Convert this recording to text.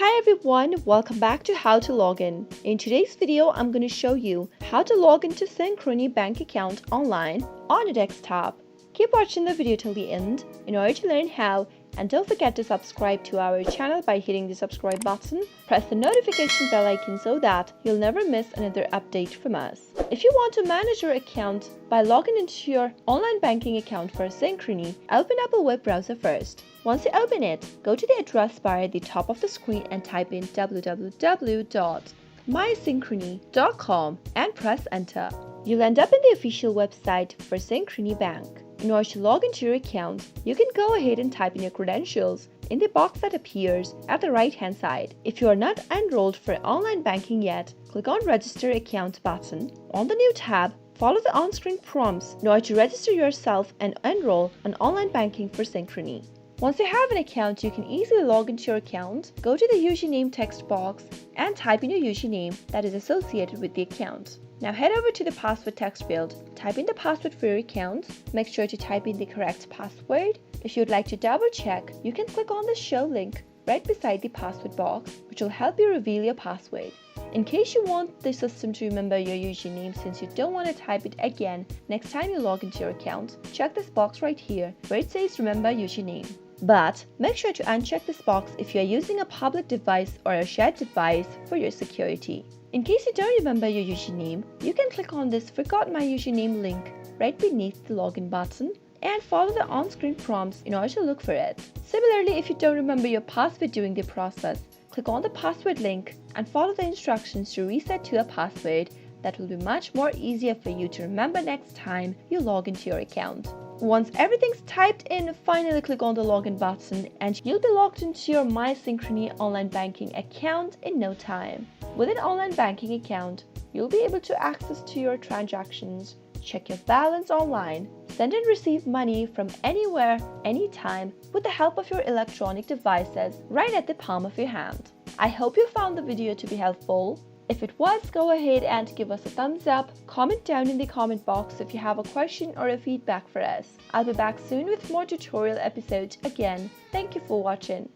Hi everyone, welcome back to How to Login. In today's video, I'm going to show you how to log into Synchrony Bank account online on a desktop. Keep watching the video till the end in order to learn how, and don't forget to subscribe to our channel by hitting the subscribe button. Press the notification bell icon so that you'll never miss another update from us. If you want to manage your account by logging into your online banking account for Synchrony, open up a web browser first. Once you open it, go to the address bar at the top of the screen and type in www.mysynchrony.com and press enter. You'll end up in the official website for Synchrony Bank. In order to log into your account, you can go ahead and type in your credentials in the box that appears at the right-hand side. If you are not enrolled for online banking yet, click on Register Account button. On the new tab, follow the on-screen prompts in order to register yourself and enroll on online banking for Synchrony. Once you have an account, you can easily log into your account, go to the username text box, and type in your username that is associated with the account. Now head over to the password text field, type in the password for your account, make sure to type in the correct password. If you would like to double check, you can click on the show link right beside the password box, which will help you reveal your password. In case you want the system to remember your username since you don't want to type it again next time you log into your account, check this box right here where it says remember username. But make sure to uncheck this box if you are using a public device or a shared device for your security. In case you don't remember your username, you can click on this Forgot My Username link right beneath the login button and follow the on-screen prompts in order to look for it. Similarly, if you don't remember your password during the process, click on the password link and follow the instructions to reset to a password that will be much more easier for you to remember next time you log into your account. Once everything's typed in, finally click on the login button and you'll be logged into your My Synchrony online banking account in no time. With an online banking account, you'll be able to access to your transactions, check your balance online, send and receive money from anywhere, anytime with the help of your electronic devices right at the palm of your hand. I hope you found the video to be helpful. If it was, go ahead and give us a thumbs up, comment down in the comment box if you have a question or a feedback for us. I'll be back soon with more tutorial episodes again. Thank you for watching.